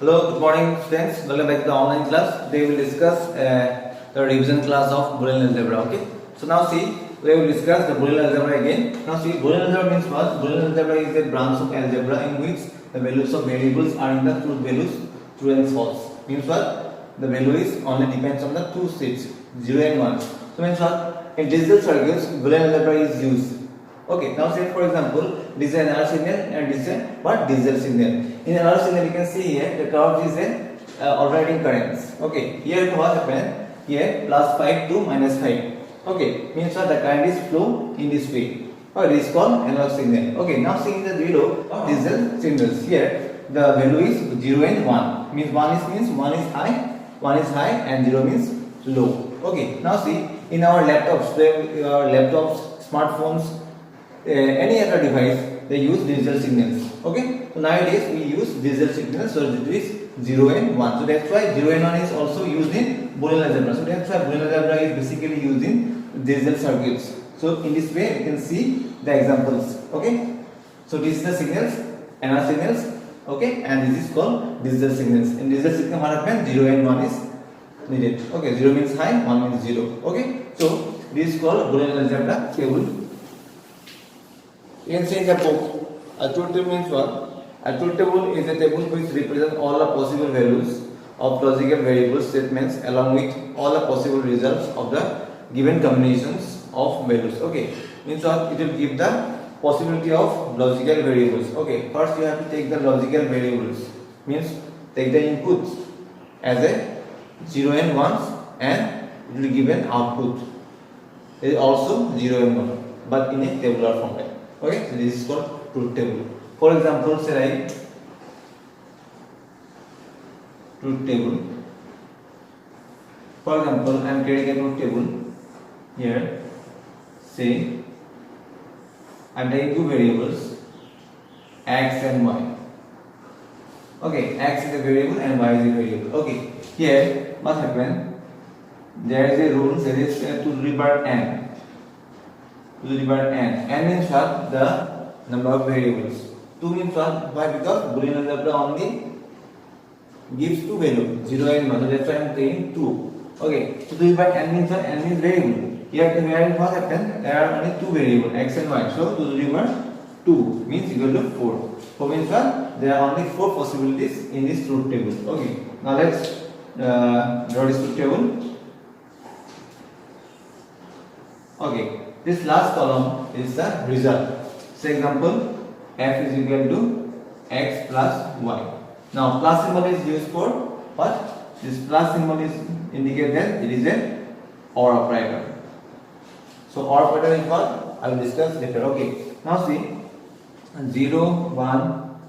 Hello, good morning students. Welcome back to the online class. Today we will discuss the revision class of Boolean algebra. Okay. So now see, we will discuss the Boolean algebra again. Now see, Boolean algebra means what? Boolean algebra is a branch of algebra in which the values of variables are in the truth values, true and false. Means what? The value is only depends on the two states, 0 and 1. So means what? In digital circuits, Boolean algebra is used. Okay, now say for example, this is an analog signal and this is a what? Digital signal. In analog signal, you can see here the curve is a alternating currents. Okay, here what happened? Here plus 5 to minus 5. Okay, means that the current is flow in this way. Or it is called analog signal. Okay, now seeing the below digital signals. Here the value is 0 and 1. Means 1 is high and 0 means low. Okay, now see in our laptops, smartphones, any other device, they use digital signals. Okay, so nowadays we use digital signals, so it is 0 and 1. So that's why 0 and 1 is also used in Boolean algebra. So that's why Boolean algebra is basically used in digital circuits. So in this way you can see the examples. Okay, so this is the signals, analog signals. Okay, and this is called digital signals. In digital signal what happens? 0 and 1 is needed. Okay, 0 means high, 1 means 0. Okay, so this is called Boolean algebra table. You can say in the book, a truth table means what? A truth table is a table which represents all the possible values of logical variable statements along with all the possible results of the given combinations of values. Okay, means what? It will give the possibility of logical variables. Okay, first you have to take the logical variables, means take the inputs as a 0 and 1s and it will give an output. It is also 0 and 1 but in a tabular format. Okay, so this is called truth table. For example, say I truth table. For example, I am creating a truth table here. Say I am taking two variables, x and y. Okay, x is a variable and y is a variable. Okay, here what happened? There is a rule that is 2 to the power n. To the power n. N means what? The number of variables. 2 means what? Why? Because Boolean algebra only gives two values, 0 and 1. So that's why I am taking 2. Okay. So to the power n means what? N means variable. Here what happened? There are only two variables, x and y. So to the power 2 means equal to 4. 4 means what? There are only 4 possibilities in this truth table. Okay. Now let's draw this truth table. Okay. This last column is the result. So example, f is equal to x plus y. Now plus symbol is used for what? This plus symbol is indicate that it is a OR operator. So OR operator is what? I will discuss later. Okay. Now see 0, 1,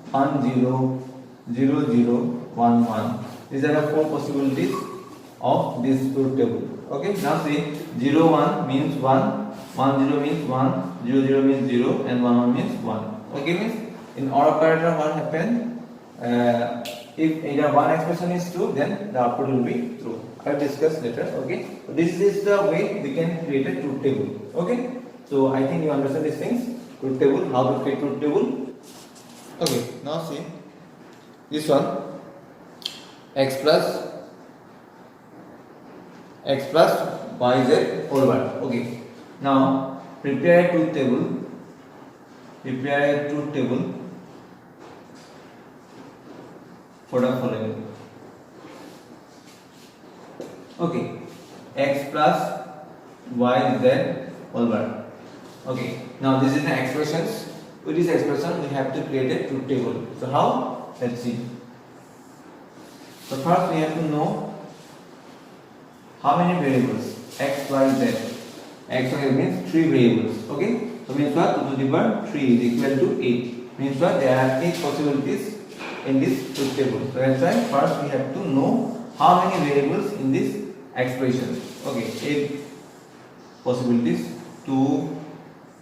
1, 0, 0, 0, 1, 1. These are the 4 possibilities of this truth table. Okay. Now see 0, 1 means 1. 1 0 means 1, 0 0 means 0 and 1 1 means 1. Okay, means in OR operator what happened? If either one expression is true, then the output will be true. I will discuss later. Okay, so this is the way we can create a truth table. Okay, so I think you understand these things. Truth table, how to create truth table. Okay, now see this one, x plus yz whole bar. Okay. Now prepare a truth table. Prepare a truth table for the following. Okay, x plus y z whole bar. Okay. Now this is the expressions. With this expression, we have to create a truth table. So how? Let's see. So first we have to know how many variables x, y, z. X means 3 variables. Okay, so means what? 2 to the power 3 is equal to 8. Means what? There are 8 possibilities in this truth table. So that's why first we have to know how many variables in this expression. Okay, 8 possibilities: 2,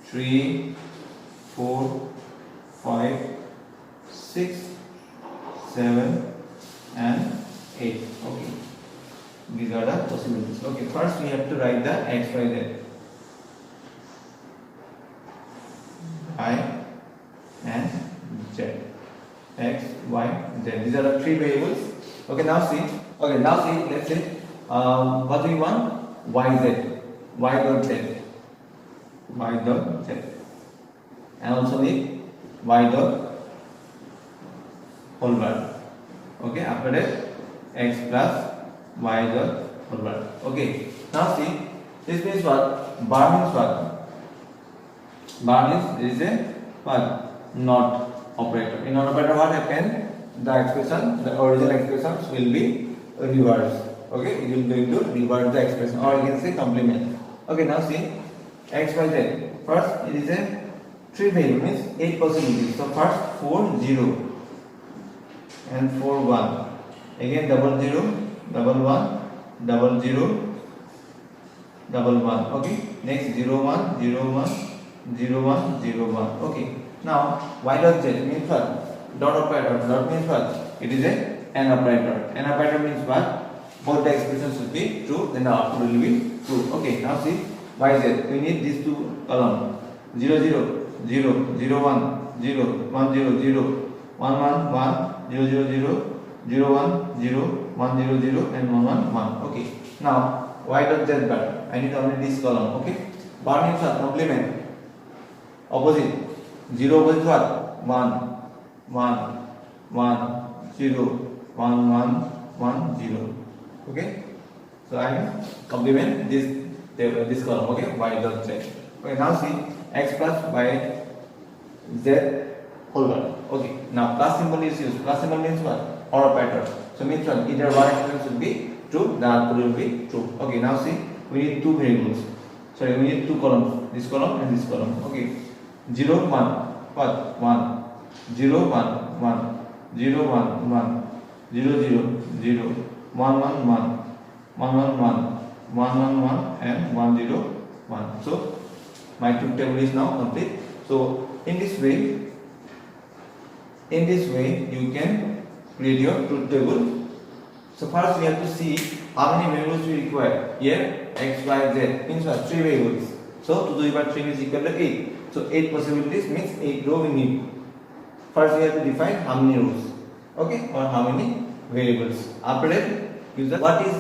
3, 4, 5, 6, 7, and 8. Okay, these are the possibilities. Okay, first we have to write the x, y, z. I and z. X, Y, z. These are the three variables. Okay, now see. Okay, now see. Let's say what we want, yz, y dot z, y dot z, and also need y dot whole bar. Okay, after that x plus y dot whole bar. Okay, now see, this means what? Bar means what? Bar means there is a what? Not operator. In not operator, what happen? The expression, the original expressions will be reversed. Okay, it will going to revert the expression, or you can say complement. Okay, now see, x, y, z. First, it is a 3 variable, means 8 possibilities. So first 4 0 and 4 1. Again double 0, double 1, double 0, double 1. Okay, next 0 1 0 1 0 1 0 1. Okay, now y dot z means what? Dot operator. Dot means what? It is a AND operator. AND operator means what? Both the expressions should be true, then the output will be true. Okay, now see, yz. We need these two columns. 0 0 0 0 1 0 1 0 0 1 1 1 0 0 0 0 1 0 1 0 0 and 1 1 1. Okay, now y dot z bar. I need only this column. Okay, bar means what? Complement. Opposite. 0 opposite what? 1 1 1 0 1 1 1 0. Okay, so I will complement this column. Okay, y dot z. Okay, now see, x plus y z whole bar. Okay, now plus symbol is used. Plus symbol means what? Or operator. So means what? Either one expression should be true, the output will be true. Okay, now see, we need two variables. Sorry, we need two columns. This column and this column. Okay, 0 1 what? 1 0 1 1 0 1 1 0 0 0 1 1 1 1 1 1 1 1 1 and 1 0 1. So my truth table is now complete. So in this way you can create your truth table. So first we have to see how many variables we require. Here x, y, z means what? 3 variables. So 2 to the power 3 is equal to 8. So 8 possibilities means 8 row we need. First we have to define how many rows. Okay, or how many variables. After that, what is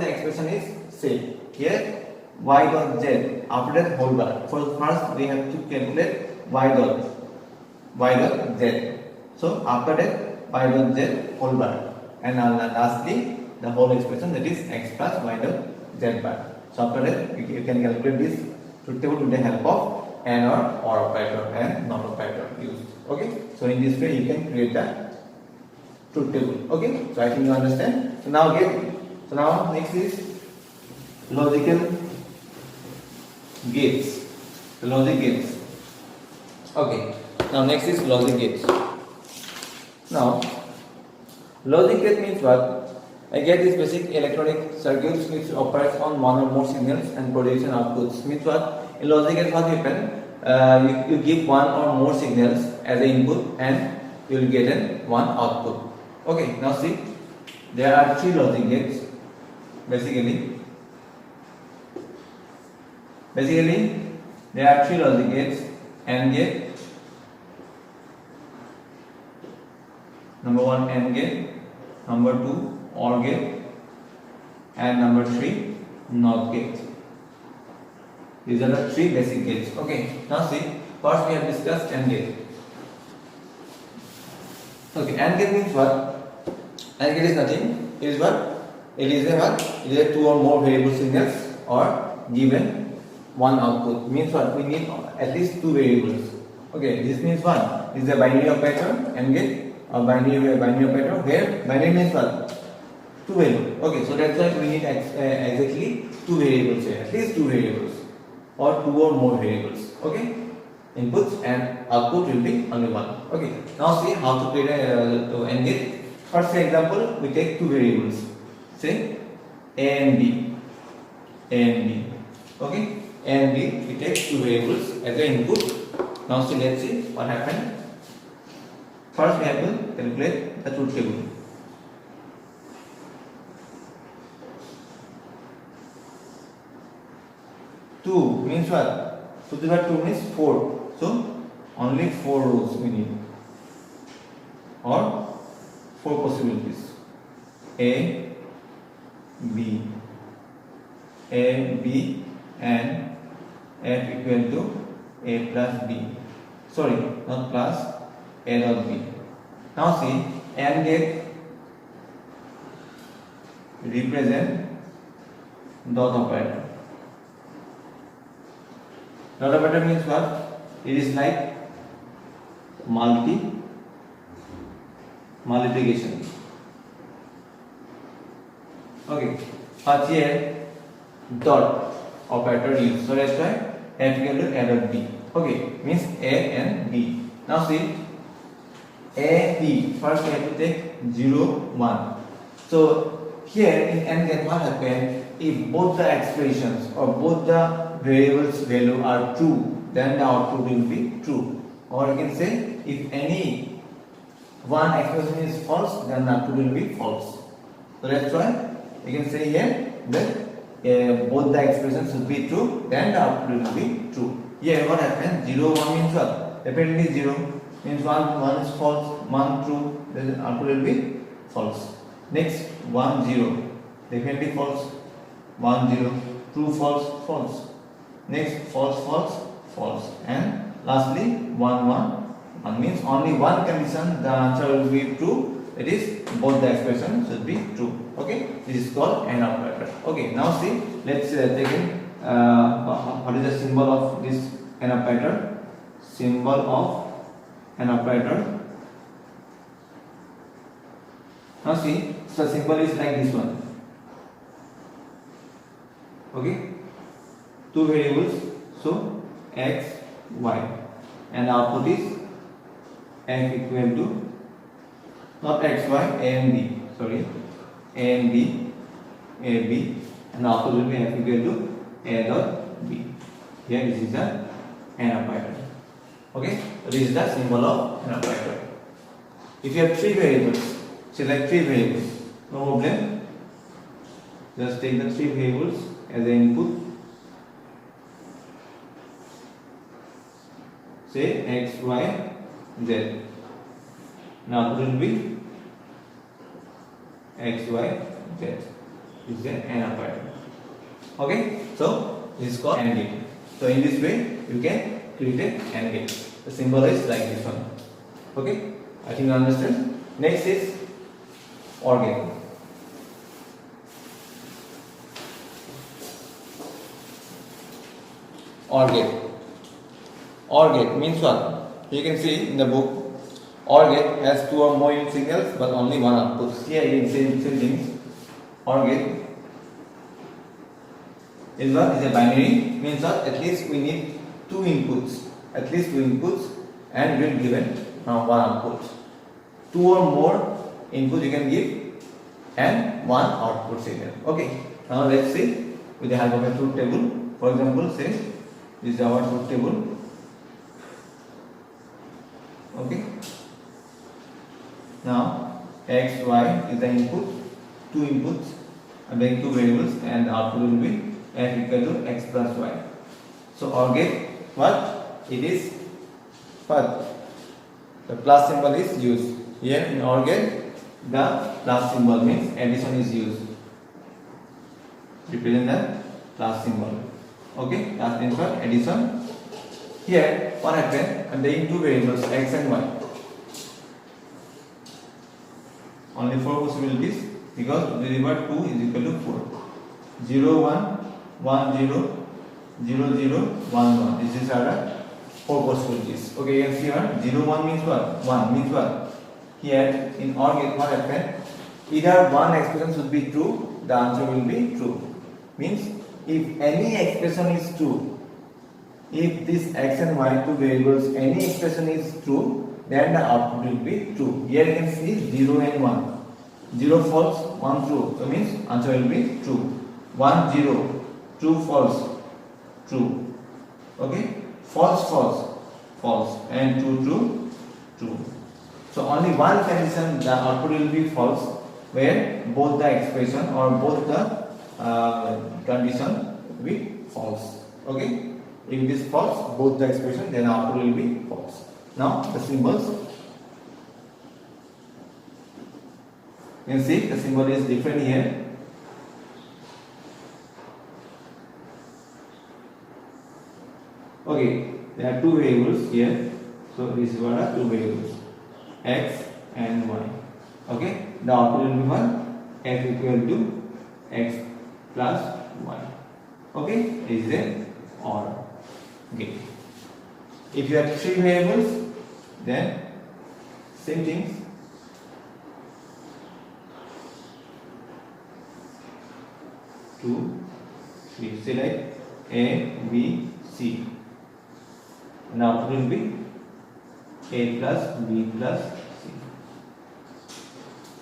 the expression is say. Here y dot z. After that whole bar. For first we have to calculate y dot z. So after that y dot z whole bar. And lastly the whole expression, that is x plus y dot z bar. So after that you can calculate this truth table with the help of AND or operator and NOT operator used. Okay, so in this way you can create the truth table. Okay, so I think you understand. So now next is logical gates. Logic gates. Okay, now next is logic gates. Now logic gate means what? A gate is basic electronic circuits which operates on one or more signals and produce outputs. Means what? In logic gate what happen? You give one or more signals as an input and you will get one output. Okay, now see, there are 3 logic gates. Basically there are 3 logic gates: AND gate, number 1 AND gate, number 2 OR gate, and number 3 NOT gate. These are the 3 basic gates. Okay, now see, first we have discussed AND gate. Okay, AND gate means what? AND gate is nothing. It is what? It is a 2 or more variable signals or given one output. Means what? We need at least 2 variables. Okay, this means what? This is a binary operator, AND gate, or binary operator. Where binary means what? 2 variables. Okay, so that's why we need exactly 2 variables here. At least 2 variables or 2 or more variables. Okay, inputs and output will be only one. Okay, now see how to create a AND gate. First, for example, we take 2 variables. Say A and B. Okay, A and B. We take 2 variables as the input. Now see, let's see what happened. First, we have to calculate the truth table. Two means what? 2 to the power 2 means 4. So only 4 rows we need, or four possibilities: A, B, and F equal to A plus B. Sorry, not plus, A dot B. Now see, AND gate represent dot operator. Dot operator means what? It is like multiplication. Okay, but here dot operator used, so that's why F equal to A dot B. Okay, means A and B. Now see, A, B. First we have to take 0, 1. So here in AND gate what happens? If both the expressions or both the variables value are true, then the output will be true. Or you can say, if any one expression is false, then the output will be false. So that's why you can say here that both the expressions should be true, then the output will be true. Here what happens? 0, 1 means what? Definitely 0 means 1 is false, 1 true, then the output will be false. Next 1, 0, definitely false, 1, 0, true, false, false. Next false, false, false, and lastly 1, 1 means only one condition the answer will be true, it is both the expression should be true. Okay, this is called AND operator. Okay, now see, let's take in what is the symbol of this AND operator. Symbol of AND operator. Now see, so symbol is like this one. Okay, two variables, so x, y, and output is f equal to not x, y, a and b. Sorry, a and b, a, b, and output will be f equal to a dot b. Here this is the AND operator. Okay, so this is the symbol of AND operator. If you have three variables, select three variables, no problem. Just take the three variables as an input. Say x, y, z. Now it will be x, y, z. This is an AND operator. Okay, so this is called AND gate. So in this way you can create an AND gate. The symbol is like this one. Okay, I think you understand. Next is OR gate. OR gate. OR gate means what? You can see in the book, OR gate has two or more input signals but only one output. Here you can see same things. OR gate is what? Is a binary, means what? At least we need two inputs. At least two inputs and we will given one output. Two or more inputs you can give and one output signal. Okay. Now let's see with the help of a truth table. For example, say this is our truth table. Okay. Now x, y is the input, two inputs, and then two variables, and the output will be f equal to x plus y. So OR gate, what? It is what? The plus symbol is used. Here in OR gate, the plus symbol means addition is used. Represent the plus symbol. Okay, plus means what? Addition. Here, what happened? I'm taking two variables x and y. Only four possibilities because we revert 2 is equal to 4. 0, 1, 1, 0, 0, 0, 1, 1. These are the four possibilities. Okay, you can see here 0, 1 means what? 1 means what? Here in OR gate, what happened? Either one expression should be true, the answer will be true. Means if any expression is true, if this x and y two variables, any expression is true, then the output will be true. Here you can see 0 and 1. 0 false, 1 true. So means answer will be true. 1, 0, true, false, true. Okay, false, false, false, and true, true, true. So only one condition, the output will be false, where both the expression or both the condition will be false. Okay, if it is false, both the expression, then output will be false. Now the symbols. You can see the symbol is different here. Okay, there are two variables here. So this is what are two variables, x and y. Okay, the output will be one, f equal to x plus y. Okay, this is an OR gate. If you have three variables, then same things. Two, three. Select A, B, C. And output will be A plus B plus C.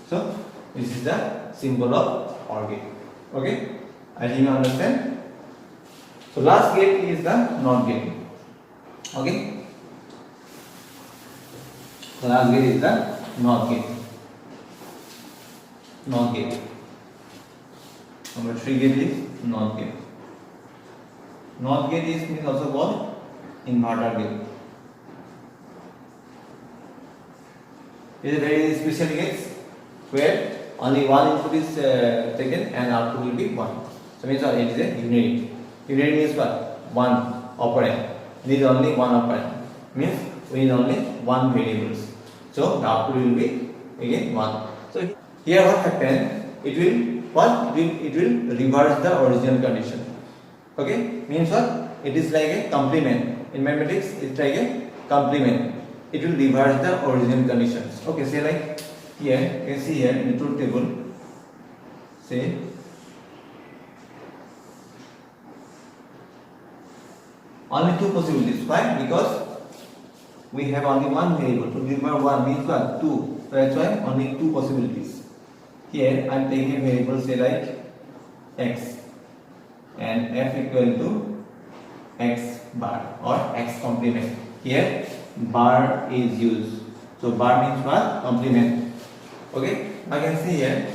So this is the symbol of OR gate. Okay, I think you understand. So last gate is the NOT gate. Okay, the last gate is the NOT gate. NOT gate. Number 3 gate is NOT gate. NOT gate is means also called inverter gate. It is a very special gate where only one input is taken and output will be 1. So means it is a unary. Unary means what? One operand. Need only one operand. Means we need only one variables. So the output will be again 1. So here what happened? It will reverse the original condition. Okay, means what? It is like a complement. In mathematics, it's like a complement. It will reverse the original conditions. Okay, say like here, you can see here in the truth table, say only two possibilities. Why? Because we have only one variable. To remember one means what? 2. So that's why only two possibilities. Here I am taking a variable, say like x, and f equal to x bar or x complement. Here bar is used. So bar means what? Complement. Okay. I can see here,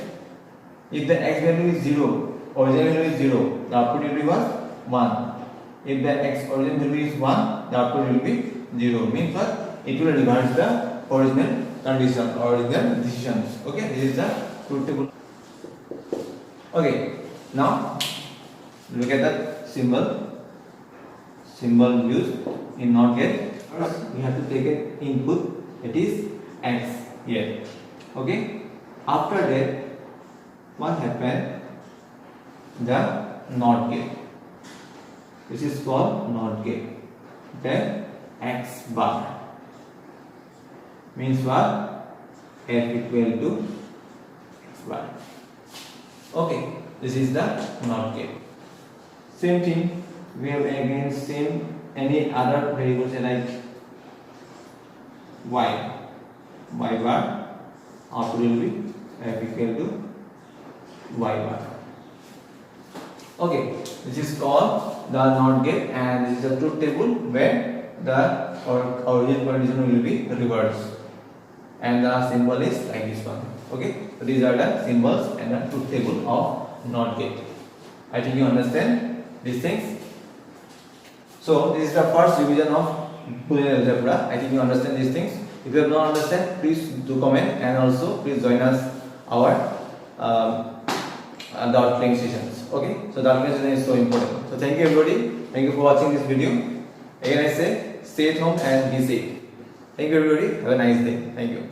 if the x value is 0, original value is 0, the output will be what? 1. If the x original value is 1, the output will be 0. Means what? It will reverse the original condition or original decisions. Okay. This is the truth table. Okay, now look at the symbol used in NOT gate. First we have to take an input, it is x here. Okay, after that what happened? The NOT gate. This is called NOT gate. Then x bar means what? F equal to bar. Okay, this is the NOT gate. Same thing, we have again same any other variables like y bar, output will be f equal to y bar. Okay, this is called the NOT gate, and this is the truth table where the original condition will be reversed, and the symbol is like this one. Okay, so these are the symbols and the truth table of NOT gate. I think you understand these things. So this is the first revision of Boolean algebra. I think you understand these things. If you have not understand, please do comment, and also please join us our dot playing sessions. Okay, so dot playing session is so important. So thank you everybody. Thank you for watching this video. Again I say, stay at home and be safe. Thank you everybody. Have a nice day. Thank you.